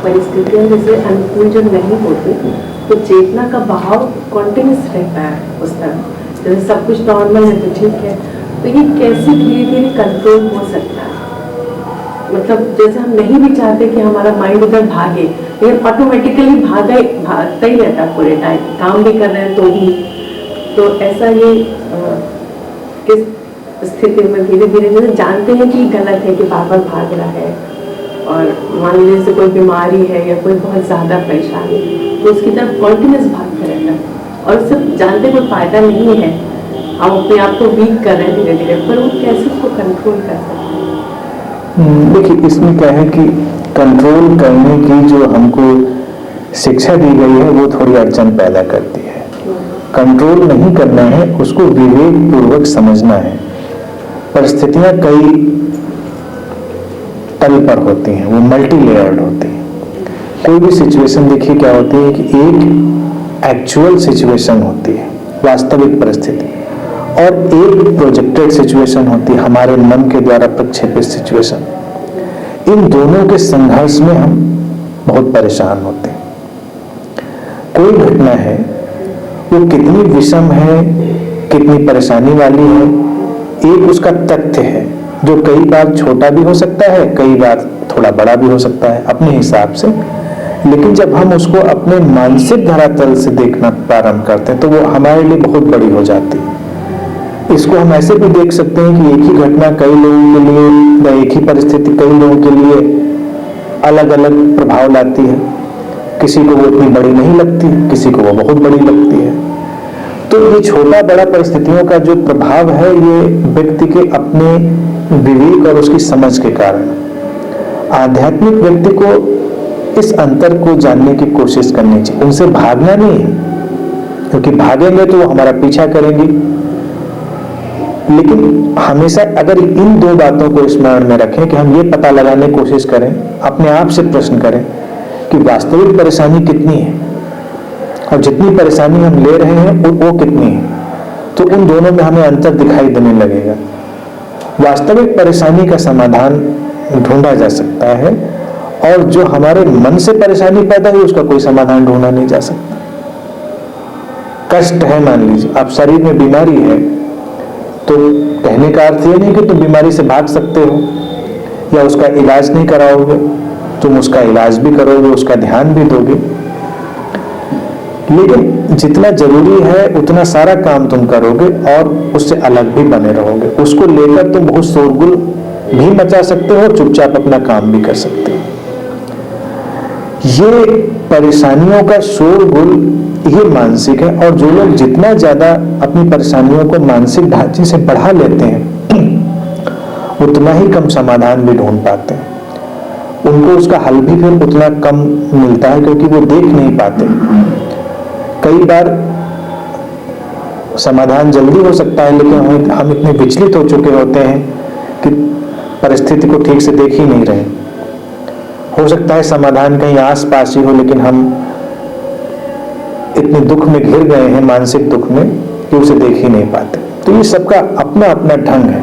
परिस्थितियाँ जैसे अनुकूल जो नहीं होती तो चेतना का बहाव कॉन्टिन्यूस रहता है उस तरह। जैसे सब कुछ नॉर्मल है तो ठीक है, तो ये कैसे धीरे धीरे कंट्रोल हो सकता है? मतलब जैसे हम नहीं भी चाहते कि हमारा माइंड उधर भागे, लेकिन ऑटोमेटिकली भागता ही रहता है पूरे टाइम, काम भी कर रहे हैं तो भी। तो ऐसा ये किस स्थिति में धीरे धीरे जैसे जानते हैं कि गलत है कि बार बार भाग रहा है, और मान लीजिए से कोई बीमारी है या कोई बहुत ज़्यादा परेशानी, तो उसकी तरफ कॉन्टिन्यूस भागता रहता है और उससे जानते कोई फायदा नहीं है, हम अपने आप को वीक कर रहे हैं धीरे धीरे, पर वो कैसे उसको कंट्रोल कर सकते हैं? देखिए, इसमें क्या है कि कंट्रोल करने की जो हमको शिक्षा दी गई है वो थोड़ी अड़चन पैदा करती है। कंट्रोल नहीं करना है, उसको विवेक पूर्वक समझना है। परिस्थितियां कई तल पर होती हैं, वो मल्टी लेयर्ड होती है। कोई भी सिचुएशन देखिए क्या होती है कि एक एक्चुअल सिचुएशन होती है, वास्तविक परिस्थिति, और एक प्रोजेक्टेड सिचुएशन होती है, हमारे मन के द्वारा प्रक्षेपित सिचुएशन। इन दोनों के संघर्ष में हम बहुत परेशान होते हैं। कोई घटना है वो कितनी विषम है, कितनी परेशानी वाली है, एक उसका तथ्य है जो कई बार छोटा भी हो सकता है, कई बार थोड़ा बड़ा भी हो सकता है अपने हिसाब से, लेकिन जब हम उसको अपने मानसिक धरातल से देखना प्रारंभ करते हैं तो वो हमारे लिए बहुत बड़ी हो जाती है। इसको हम ऐसे भी देख सकते हैं कि एक ही घटना कई लोगों के लिए या एक ही परिस्थिति कई लोगों के लिए अलग अलग प्रभाव लाती है। किसी को वो उतनी बड़ी नहीं लगती, किसी को वो बहुत बड़ी लगती है। तो ये छोटा बड़ा परिस्थितियों का जो प्रभाव है, ये व्यक्ति के अपने विवेक और उसकी समझ के कारण। आध्यात्मिक व्यक्ति को इस अंतर को जानने की कोशिश करनी चाहिए, उनसे भागना नहीं है, क्योंकि भागेंगे तो वो हमारा पीछा करेंगे। लेकिन हमेशा अगर इन दो बातों को स्मरण में रखें कि हम ये पता लगाने की कोशिश करें, अपने आप से प्रश्न करें कि वास्तविक परेशानी कितनी है और जितनी परेशानी हम ले रहे हैं वो कितनी है, तो उन दोनों में हमें अंतर दिखाई देने लगेगा। वास्तविक परेशानी का समाधान ढूंढा जा सकता है, और जो हमारे मन से परेशानी पैदा हुई उसका कोई समाधान ढूंढा नहीं जा सकता। कष्ट है, मान लीजिए आप शरीर में बीमारी है, तो कहने का अर्थ ये नहीं कि तुम बीमारी से भाग सकते हो या उसका इलाज नहीं कराओगे, तुम उसका इलाज भी करोगे, उसका ध्यान भी दोगे, लेकिन जितना जरूरी है उतना सारा काम तुम करोगे और उससे अलग भी बने रहोगे। उसको लेकर तुम बहुत शोरगुल भी मचा सकते हो, चुपचाप अपना काम भी कर सकते हो। ये परेशानियों का शोरगुल ये मानसिक है, और जो लोग जितना ज्यादा अपनी परेशानियों को मानसिक ढांचे से बढ़ा लेते हैं उतना ही कम समाधान भी ढूंढ पाते हैं। उनको उसका हल भी फिर उतना कम मिलता है, क्योंकि वो देख नहीं पाते। कई बार समाधान जल्दी हो सकता है, लेकिन हम इतने विचलित हो चुके होते हैं कि परिस्थिति को ठीक से देख ही नहीं रहे। हो सकता है समाधान कहीं आस पास ही हो, लेकिन हम इतने दुख में घिर गए हैं, मानसिक दुख में, कि उसे देख ही नहीं पाते। तो ये सबका अपना अपना ढंग है।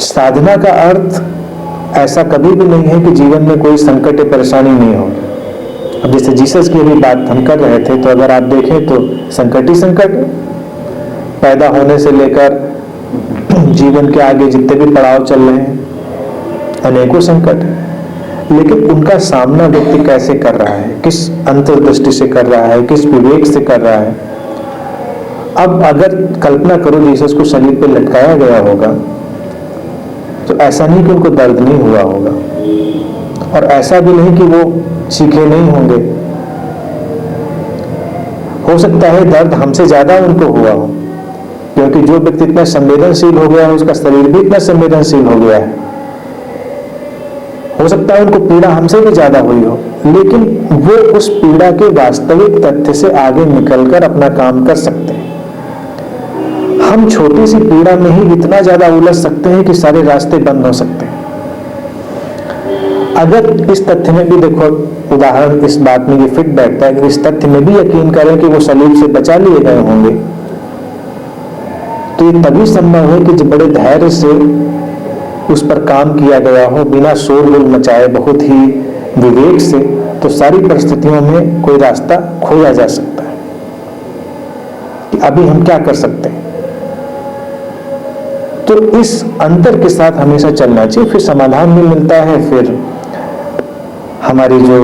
साधना का अर्थ ऐसा कभी भी नहीं है कि जीवन में कोई संकट या परेशानी नहीं होगी। अब जैसे जीसस की अभी बात हम कर रहे थे, तो अगर आप देखें तो संकट ही संकट है। पैदा होने से लेकर जीवन के आगे जितने भी पड़ाव चल रहे हैं, अनेकों संकट है, लेकिन उनका सामना व्यक्ति कैसे कर रहा है, किस अंतर्दृष्टि से कर रहा है, किस विवेक से कर रहा है। अब अगर कल्पना करो जीसस को सलीब पे लटकाया गया होगा, तो ऐसा नहीं कि उनको दर्द नहीं हुआ होगा, और ऐसा भी नहीं कि वो चीखे नहीं होंगे। हो सकता है दर्द हमसे ज्यादा उनको हुआ हो, क्योंकि जो व्यक्ति इतना संवेदनशील हो गया है उसका शरीर भी इतना संवेदनशील हो गया है। हो सकता है उनको पीड़ा हमसे भी ज्यादा हुई हो, लेकिन वो उस पीड़ा के वास्तविक तथ्य से आगे निकलकर अपना काम कर सकते हैं। हम छोटी सी पीड़ा में ही इतना ज्यादा उलझ सकते हैं कि सारे रास्ते बंद हो सकते हैं। अगर इस तथ्य में भी देखो, उदाहरण इस बात में ये फिट बैठता है कि इस तथ्य में भी यकीन करें कि वो सलीब से बचा लिए गए होंगे, तो ये तभी संभव है कि जब बड़े धैर्य से उस पर काम किया गया हो बिना शोरगुल मचाए, बहुत ही विवेक से, तो सारी परिस्थितियों में कोई रास्ता खोजा जा सकता है कि अभी हम क्या कर सकते हैं। तो इस अंतर के साथ हमेशा चलना चाहिए, फिर समाधान भी मिलता है, फिर हमारी जो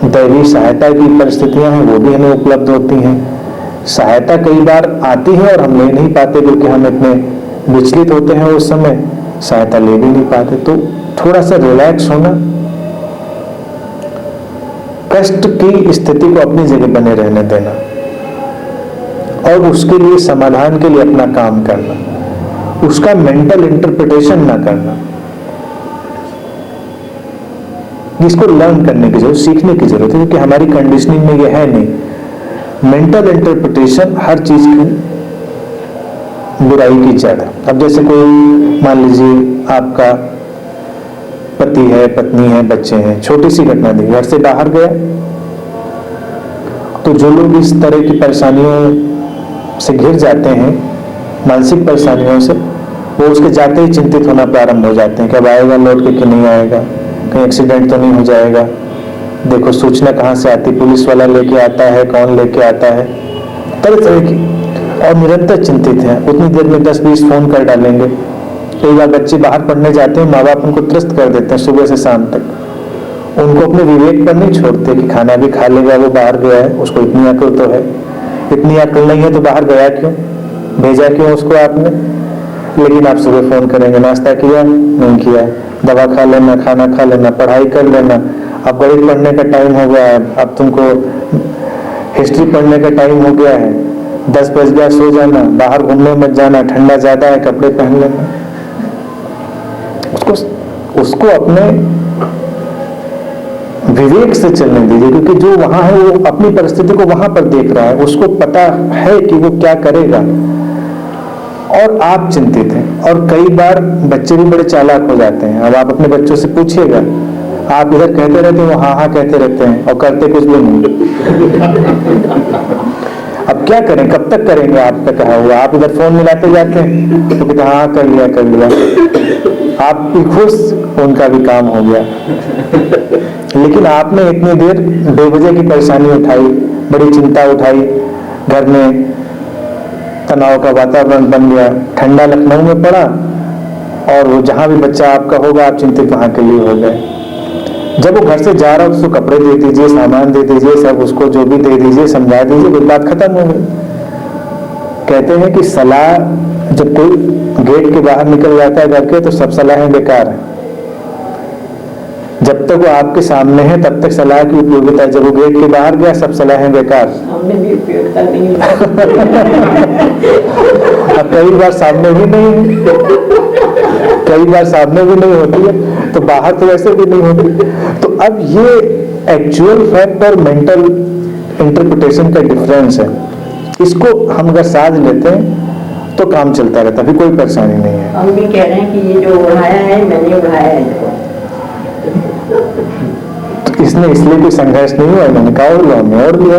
दैवीय सहायता की परिस्थितियां हैं वो भी हमें उपलब्ध होती हैं। सहायता कई बार आती है और हम ले नहीं पाते क्योंकि हम इतने विचलित होते हैं उस समय, सहायता ले भी नहीं पाते। तो थोड़ा सा रिलैक्स होना, कष्ट की स्थिति को अपनी जगह बने रहने देना और उसके लिए समाधान के लिए अपना काम करना, उसका मेंटल इंटरप्रिटेशन ना करना। इसको लर्न करने की जरूरत, सीखने की जरूरत है, क्योंकि हमारी कंडीशनिंग में यह है नहीं। मेंटल इंटरप्रिटेशन हर चीज की बुराई की जड़ है। अब जैसे कोई मान लीजिए आपका पति है, पत्नी है, बच्चे हैं, छोटी सी घटना दी, घर से बाहर गया, तो जो लोग इस तरह की परेशानियों से घिर जाते हैं, मानसिक परेशानियों से, वो उसके जाते ही चिंतित होना प्रारंभ हो जाते हैं कि अब आएगा लौट के कि नहीं आएगा, कहीं एक्सीडेंट तो नहीं हो जाएगा, देखो सूचना कहाँ से आती, पुलिस वाला लेके आता है, कौन लेके आता है, तरह तरह की, और निरंतर चिंतित हैं। उतनी देर में 10-20 फोन कर डालेंगे। कई बार बच्चे बाहर पढ़ने जाते हैं, माँ बाप उनको त्रस्त कर देते हैं सुबह से शाम तक। उनको अपने विवेक पर नहीं छोड़ते कि खाना भी खा लेगा, वो बाहर गया है, उसको इतनी अकल तो है, इतनी अकल नहीं है तो बाहर गया क्यों, भेजा क्यों उसको आपने। लेकिन आप सुबह फोन करेंगे, नाश्ता किया नहीं किया, दवा खा लेना, खाना खा लेना, पढ़ाई कर लेना, अब गणित पढ़ने का टाइम हो गया है, अब तुमको हिस्ट्री पढ़ने का टाइम हो गया है, 10 बज गया, सो जाना, बाहर घूमने मत जाना, ठंडा ज्यादा है, कपड़े पहन लेना। उसको अपने विवेक से चलने दीजिए, क्योंकि जो वहां है वो अपनी परिस्थिति को वहां पर देख रहा है, उसको पता है कि वो क्या करेगा, और आप चिंतित हैं। और कई बार बच्चे भी बड़े चालाक हो जाते हैं। अब आप अपने बच्चों से पूछिएगा, आप इधर कहते रहते हैं, वो हाँ हाँ कहते रहते हैं और करते कुछ भी नहीं। अब क्या करें, कब तक करेंगे आपका कहा हुआ। आप इधर फोन मिलाते जाते हैं तो कहते हाँ कर लिया कर लिया, आप भी खुश, उनका भी काम हो गया। लेकिन आपने इतनी देर बेवजह की परेशानी उठाई, बड़ी चिंता उठाई, घर में तनाव का वातावरण बन गया, ठंडा लखनऊ में पड़ा, और वो जहां भी बच्चा आपका होगा आप चिंतित वहां के लिए हो गए। जब वो घर से जा रहा हो उसको कपड़े दे दीजिए, सामान दे दीजिए, सब उसको जो भी दे दीजिए, समझा दीजिए, वो बात खत्म हो गई। कहते हैं कि सलाह, जब कोई गेट के बाहर निकल जाता है घर के, तो सब सलाहें बेकार है। जब तक वो आपके सामने है तब तक सलाह की उपयोगिता है, जब वो गेट के बाहर गया सब सलाहें बेकार। सामने भी उपयोगिता नहीं है। अब कई बार सामने भी नहीं है, कई बार सामने भी नहीं होती है, तो बाहर तो वैसे भी नहीं होती। तो अब ये एक्चुअल फैक्ट और मेंटल इंटरप्रिटेशन का डिफरेंस है। इसको हम अगर साध लेते हैं तो काम चलता रहता है, फिर कोई परेशानी नहीं है। हम भी कह रहे हैं कि ये जो उड़ाया है मैंने उड़ाया है। तो इसमें इसलिए कोई संघर्ष नहीं हुआ, इन्होंने कहा और हमने और लिया।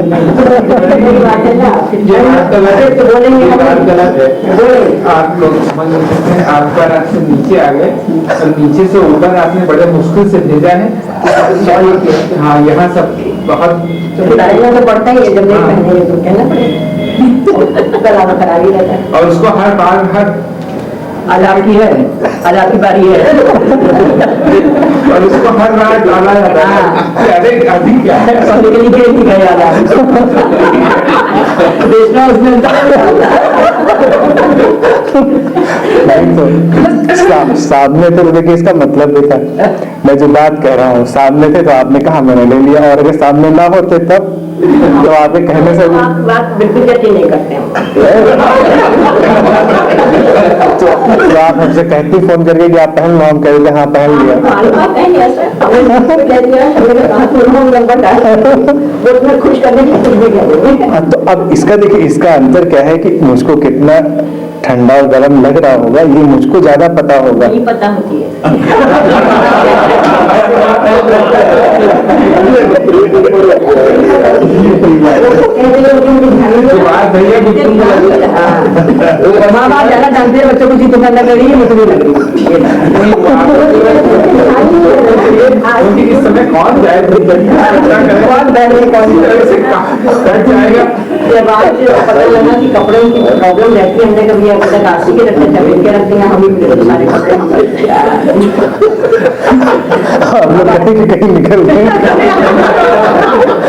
आप लोग समझ सकते हैं, आप पर आपसे नीचे आ गए और नीचे से ऊपर आपने बड़े मुश्किल से भेजा है। हाँ, यहाँ सब बहुत तो पड़ता ही है, जब नहीं पहने तो कहना पड़ेगा, खराब ही रहता है। और उसको हर बार हर आजाद की है, आजाद की बारी है, और उसको हर बार डाला जाता है। अरे अधिक क्या है, नहीं गया आजाद बेचना उसने तो सामने थे, देखिए इसका मतलब भी था, मैं जो बात कह रहा हूँ सामने थे तो आपने कहा मैंने ले लिया, और अगर सामने ना होते तब तो आपके कहने से बात बिल्कुल यकीन नहीं करते हैं। तो आप हमसे कहती फोन करके कि आप पहन लो, हम कह देते हाँ पहन लिया। खुश करने की। तो अब इसका देखिए, इसका अंतर क्या है कि मुझको कितना ठंडा और गर्म लग रहा होगा, ये मुझको ज्यादा पता होगा। नहीं पता होती है। माँ बाप ज्यादा जानते हैं बच्चों को चीज पसंद लग रही है, मुझे नहीं लग रही। क्योंकि इस समय कौन जाए कौन पहले कौन जाएगा। जब आज पता लगा कि कपड़ों की प्रॉब्लम रहती है, हमने कभी अब तक काशी के रखते जमीन के रखते हैं, हम भी सारे कपड़े हम लोग कहीं निकल गए।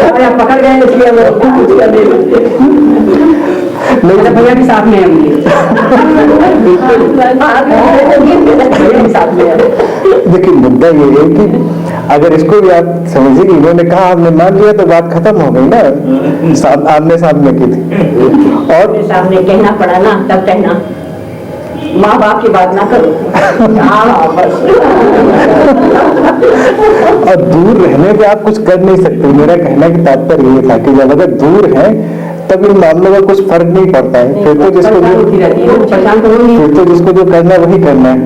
अरे आप पकड़ गए इसलिए नहीं, भैया भी साथ में है साथ में है। देखिए मुद्दा ये है कि अगर इसको भी आप समझिए कि इन्होंने कहा आपने मान लिया तो बात खत्म हो गई ना, आमने सामने की थी। और सामने कहना पड़ा ना, तब कहना माँ बाप की बात ना करो। और दूर रहने पे आप कुछ कर नहीं सकते। मेरा कहना की तात्पर्य ये था कि जब अगर दूर है तब इन मामलों में कुछ फर्क नहीं पड़ता है। फिर तो जिसको जो करना है वही करना है,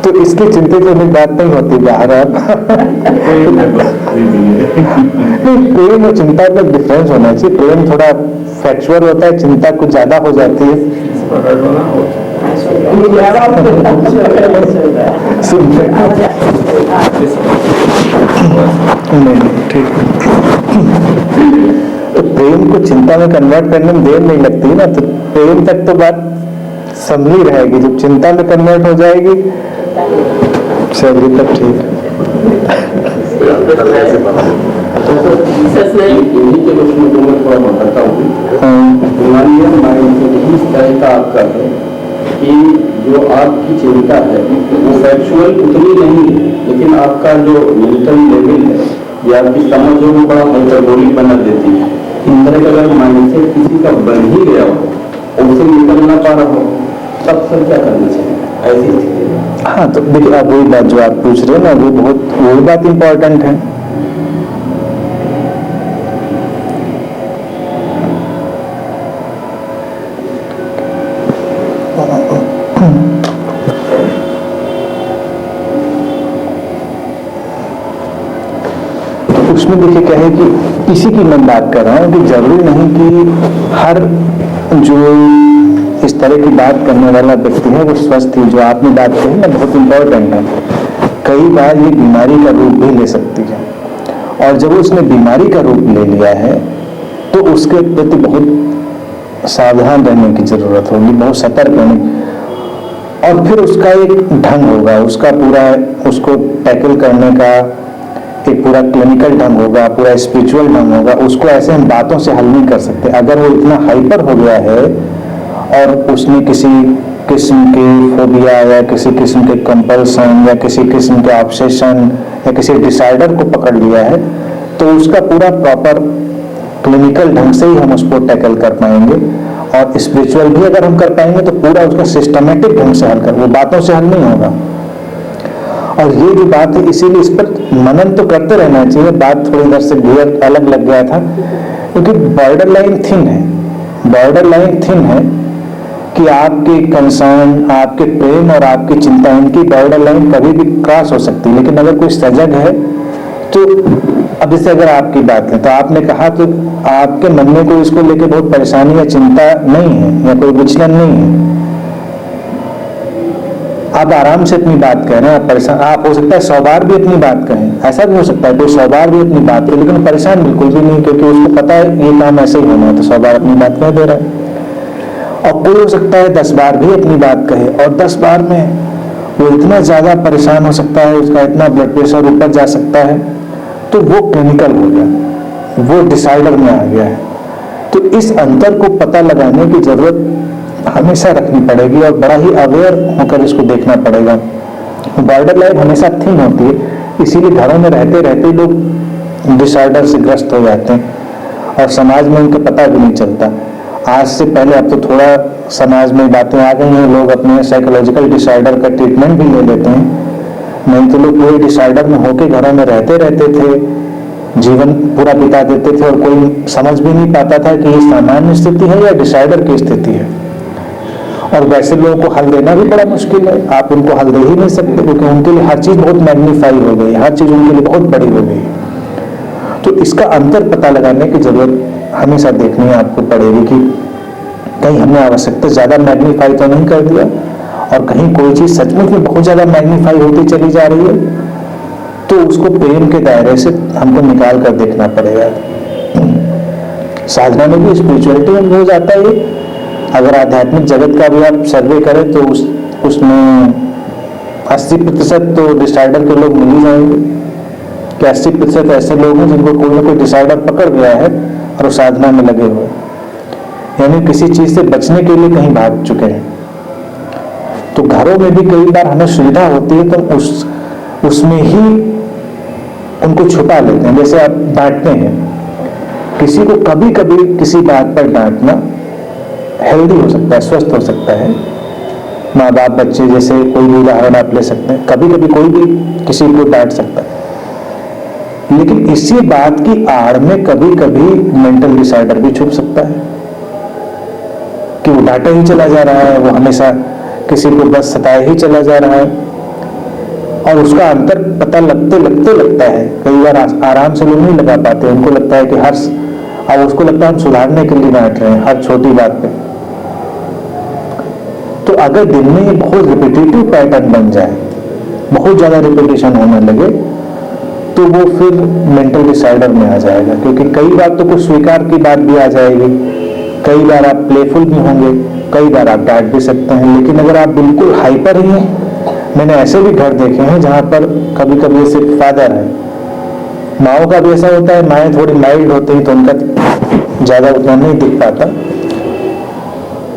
तो इसकी चिंतित होने की बात नहीं होती। बाहर प्रेम और चिंता में डिफरेंस होना चाहिए। प्रेम थोड़ा फैक्चुअल होता है, चिंता कुछ ज्यादा हो जाती है। ठीक। तो प्रेम को चिंता में कन्वर्ट करने में देर नहीं लगती ना, तो प्रेम तक तो बात समझी रहेगी। जब चिंता में कन्वर्ट हो जाएगी चलिए तब ठीक है। इन्हीं के प्रश्न को मैं थोड़ा बताता हूँ। इस तरह का आपका है कि जो आपकी चिंता है वो फैक्चुअल उतनी नहीं है, लेकिन आपका जो मेंटल लेवल है या आपकी समझ है वो बड़ा हाइपरबोलिक बना देती है। इस तरह का अगर माइंडसेट किसी का बन ही गया हो और उसे निकल ना पा रहा हो, तब सर क्या करना चाहिए ऐसी स्थिति में? हाँ तो देखिए, आप वही बात जो आप पूछ रहे हैं ना, वही बात इम्पोर्टेंट है। उसमें देखिए क्या है कि इसी की मैं बात कर रहा हूँ कि जरूरी नहीं कि हर जो इस तरह की बात करने वाला व्यक्ति है वो स्वस्थ ही। जो आपने बात कही ना बहुत इम्पोर्टेंट है। कई बार ये बीमारी का रूप भी ले सकती है, और जब उसने बीमारी का रूप ले लिया है तो उसके प्रति बहुत सावधान रहने की जरूरत होगी, बहुत सतर्क रहने। और फिर उसका एक ढंग होगा, उसका पूरा उसको टैकल करने का एक पूरा क्लिनिकल ढंग होगा, पूरा स्पिरिचुअल ढंग होगा। उसको ऐसे हम बातों से हल नहीं कर सकते। अगर वो इतना हाइपर हो गया है और उसने किसी किस्म के फोबिया या किसी किस्म के कंपल्सन या किसी किस्म के ऑब्सेशन या किसी डिसाइडर को पकड़ लिया है, तो उसका पूरा प्रॉपर क्लिनिकल ढंग से ही हम उसको टैकल कर पाएंगे। और स्पिरिचुअल भी अगर हम कर पाएंगे तो पूरा उसका सिस्टमेटिक ढंग से हल कर, वो बातों से हल नहीं होगा। और ये जो बात है, इसीलिए इस पर मनन तो करते रहना चाहिए। बात थोड़ी इधर से गियर अलग लग गया था, क्योंकि बॉर्डर लाइन थिन है। बॉर्डर लाइन थिन है कि आपके कंसर्न, आपके प्रेम और आपकी चिंता, इनकी बॉर्डर लाइन कभी भी क्रॉस हो सकती है। लेकिन अगर कोई सजग है तो, अब जैसे अगर आपकी बात है तो आपने कहा तो आपके मन में कोई इसको लेके बहुत परेशानी या चिंता नहीं है या कोई विचलन नहीं है, आप आराम से अपनी बात कह रहे हैं। आप परेशान, आप हो सकता है 100 बार भी अपनी बात कहें, ऐसा भी हो सकता है कोई 100 बार भी अपनी बात कहे, लेकिन परेशान बिल्कुल भी नहीं, क्योंकि उसको पता है ये काम ऐसे ही होना है, तो 100 बार अपनी बात कह दे रहा है। और कोई हो सकता है 10 बार भी अपनी बात कहे, और 10 बार में वो इतना ज्यादा परेशान हो सकता है, उसका इतना ब्लड प्रेशर ऊपर जा सकता है, तो वो क्लिनिकल हो गया, वो डिसाइडर में आ गया है। तो इस अंतर को पता लगाने की जरूरत हमेशा रखनी पड़ेगी और बड़ा ही अवेयर होकर इसको देखना पड़ेगा। बॉर्डर लाइन हमेशा थिन होती है, इसीलिए घरों में रहते रहते लोग डिसऑर्डर से ग्रस्त हो जाते हैं और समाज में उनके पता भी नहीं चलता। आज से पहले अब तो थोड़ा समाज में बातें आ गई हैं, लोग अपने साइकोलॉजिकल डिसऑर्डर का ट्रीटमेंट भी ले लेते हैं। नहीं तो लोग पूरे डिसऑर्डर में होके घरों में रहते रहते थे, जीवन पूरा बिता देते थे और कोई समझ भी नहीं पाता था कि ये सामान्य स्थिति है या डिसऑर्डर की स्थिति है। और वैसे लोगों को हल देना भी बड़ा मुश्किल है, आप उनको हल दे ही नहीं सकते, क्योंकि उनके लिए हर चीज़ बहुत मैग्नीफाई हो गई, हर चीज़ उनके लिए बहुत बड़ी हो गई। तो इसका अंतर पता लगाने की जरूरत हमेशा देखनी आपको पड़ेगी कि कहीं हमने आवश्यकता ज़्यादा मैग्नीफाई तो नहीं कर दिया, और कहीं कोई चीज़ सचमुच में बहुत ज़्यादा मैग्नीफाई होती चली जा रही है, तो उसको प्रेम के दायरे से हमको निकाल कर देखना पड़ेगा। साधना में भी, स्पिरिचुअलिटी में भी हो जाता है। अगर आध्यात्मिक जगत का भी आप सर्वे करें तो उसमें 80% तो डिसाइडर के लोग मिल ही जाएंगे, कि 80% ऐसे लोग हैं जिनको कोई ना कोई डिसाइडर पकड़ गया है और वो साधना में लगे हुए, यानी किसी चीज से बचने के लिए कहीं भाग चुके हैं। तो घरों में भी कई बार हमें सुविधा होती है तो उसमें ही उनको छुपा लेते हैं। जैसे आप डांटते हैं किसी को, कभी कभी किसी बात पर डांटना हेल्दी हो सकता है, स्वस्थ हो सकता है। माँ बाप बच्चे जैसे कोई भी उदाहरण आप ले सकते हैं, कभी कभी कोई भी किसी को डांट सकता है, लेकिन इसी बात की आड़ में कभी कभी मेंटल डिसऑर्डर भी छुप सकता है कि वो डांटा ही चला जा रहा है, वो हमेशा किसी को बस सताए ही चला जा रहा है, और उसका अंतर पता लगते लगता है। कई बार आराम से लोग नहीं लगा पाते, उनको लगता है कि और उसको लगता है हम सुधारने के लिए डांट रहे हैं हर छोटी बात पे। तो अगर दिन में ये बहुत रिपीटेटिव पैटर्न बन जाए, बहुत ज्यादा रिपीटेशन होने लगे, तो वो फिर मेंटल डिसऑर्डर में आ जाएगा, क्योंकि कई बार तो कुछ स्वीकार की बात भी आ जाएगी, कई बार आप प्लेफुल भी होंगे, कई बार आप डांट भी सकते हैं। लेकिन अगर आप बिल्कुल हाइपर ही हैं, मैंने ऐसे भी घर देखे हैं जहां पर कभी कभी सिर्फ फादर है, माओ का भी ऐसा होता है, माएँ थोड़ी माइल्ड होती हैं तो उनका ज्यादा उतना नहीं दिख पाता,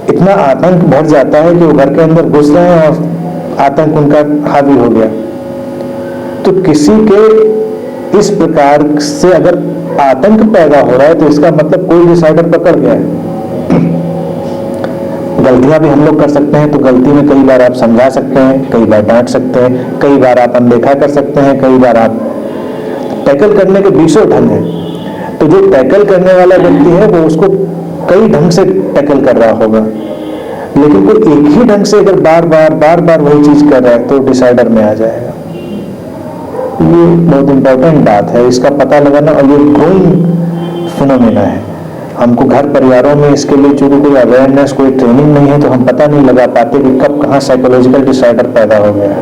इतना आतंक बढ़ जाता है कि वो घर के अंदर घुस रहे हैं और आतंक उनका हावी हो गया। तो किसी के इस प्रकार से अगर आतंक पैदा हो रहा है तो इसका मतलब कोई डिसाइडर पकड़ गया है। गलतियां भी हम लोग कर सकते हैं, तो गलती में कई बार आप समझा सकते हैं, कई बार डांट सकते हैं, कई बार आप अनदेखा कर सकते हैं, कई बार आप टैकल करने के 20 ढंग हैं। तो जो टैकल करने वाला व्यक्ति है वो उसको कई ढंग से टैकल कर रहा होगा, लेकिन कोई एक ही ढंग से अगर बार बार वही चीज कर रहा है तो डिसाइडर में आ जाएगा। ये बहुत इंपॉर्टेंट बात है, इसका पता लगाना, और ये ग्रोइंग फिनोमेना है। हमको घर परिवारों में इसके लिए चूंकि कोई अवेयरनेस, कोई ट्रेनिंग नहीं है, तो हम पता नहीं लगा पाते कि कब कहाँ साइकोलॉजिकल डिसऑर्डर पैदा हो गया है।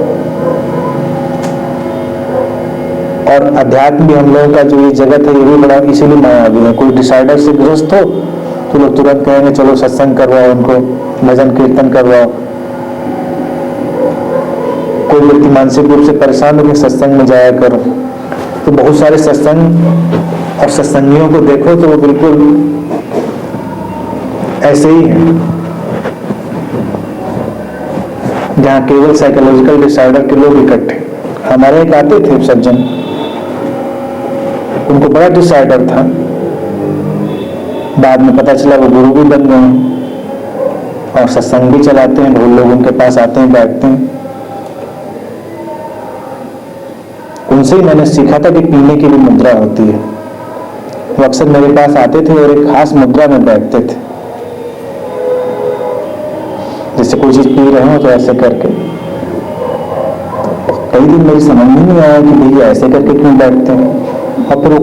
और अध्यात्म भी हम लोगों का जो ये जगत है ये भी बड़ा इसीलिए मायावी है। कोई डिसऑर्डर से ग्रस्त हो तो लोग तुरंत कहेंगे चलो सत्संग करवाओ, उनको भजन कीर्तन करवाओ। कोई व्यक्ति मानसिक रूप से परेशान होकर सत्संग में जाया करो, तो बहुत सारे सत्संग और सत्संगियों को देखो तो वो बिल्कुल ऐसे ही है, जहाँ केवल साइकोलॉजिकल डिसऑर्डर के लोग इकट्ठे। हमारे एक आते थे सज्जन, उनको बड़ा डिसऑर्डर था, बाद में पता चला वो गुरु भी बन गए और सत्संग भी चलाते हैं, बहुत लोग उनके पास आते हैं, बैठते हैं। उनसे ही मैंने सीखा था कि पीने की भी मुद्रा होती है। वो अक्सर मेरे पास आते थे और एक खास मुद्रा में बैठते थे, जैसे कोई चीज पी रहे हो तो ऐसे करके। कई दिन मेरी समझ में नहीं आया कि भैया ऐसे करके क्यों बैठते हैं, और फिर वो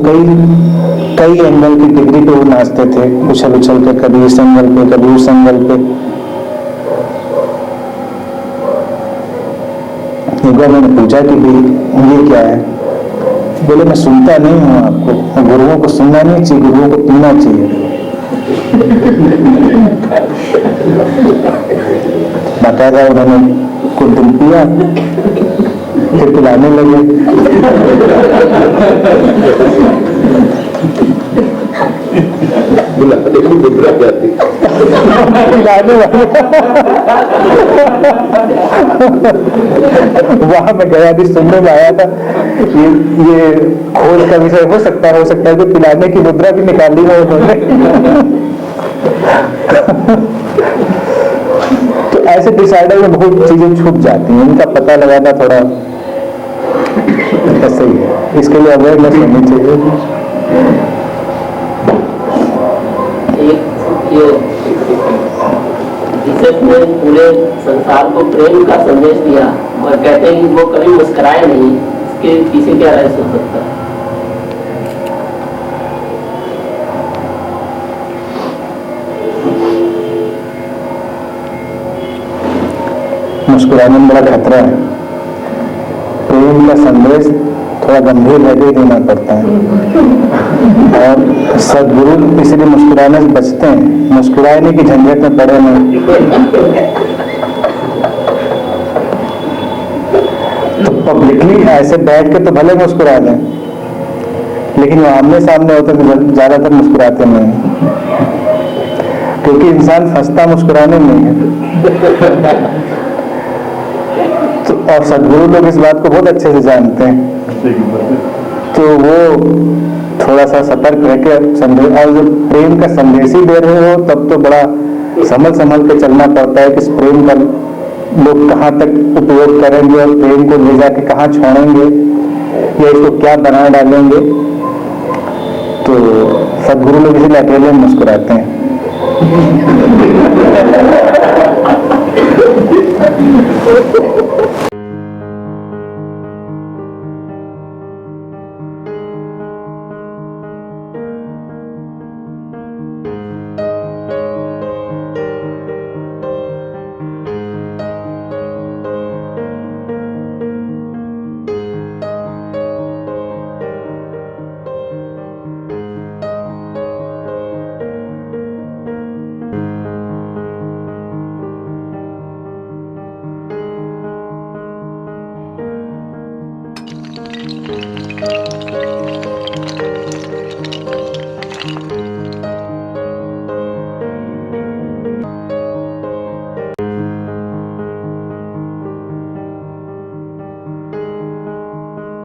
कई एंगल की डिग्री पे वो नाचते थे, उछल के, कभी इस एंगल पे, कभी उस एंगल पे। एक बार मैंने पूछा कि भाई ये क्या है, बोले मैं सुनता नहीं हूँ आपको, गुरुओं को सुनना नहीं चाहिए, गुरुओं को पीना चाहिए। बाकायदा उन्होंने कुछ दिन पिया, फिर पिलाने लगे। वहां मैं गया भी सुनने में आया था, ये खोज का विषय हो सकता है कि पिलाने की मुद्रा भी निकाली है उन्होंने। तो ऐसे डिसाइडर में बहुत चीजें छुप जाती हैं, इनका पता लगाना थोड़ा ऐसे ही है, इसके लिए अवेयरनेस होनी चाहिए। ये जोसेफ ने पूरे संसार को प्रेम का संदेश दिया और कहते हैं कि वो कभी मुस्कुराए नहीं, इसके पीछे क्या रहस्य हो सकता है? मुस्कुराने में बड़ा खतरा है। प्रेम का संदेश थोड़ा गंभीर रहकर देना पड़ता है, और सदगुरु इसलिए मुस्कुराने से बचते हैं, मुस्कुराने की झंझट में पड़े नहीं। तो पब्लिकली ऐसे बैठ के तो भले मुस्कुरा दें, लेकिन वो आमने सामने होते तो ज्यादातर मुस्कुराते नहीं, क्योंकि इंसान फंसता मुस्कुराने में है। तो और सदगुरु लोग इस बात को बहुत अच्छे से जानते हैं, तो वो थोड़ा सा सतर्क रह के संदेश, और जब प्रेम का संदेश ही दे रहे हो तब तो बड़ा संभल के चलना पड़ता है कि इस प्रेम का लोग कहाँ तक उपयोग करेंगे और प्रेम को ले जाके कहाँ छोड़ेंगे या इसको क्या बना डालेंगे। तो सदगुरु लोग इसलिए अकेले मुस्कुराते हैं।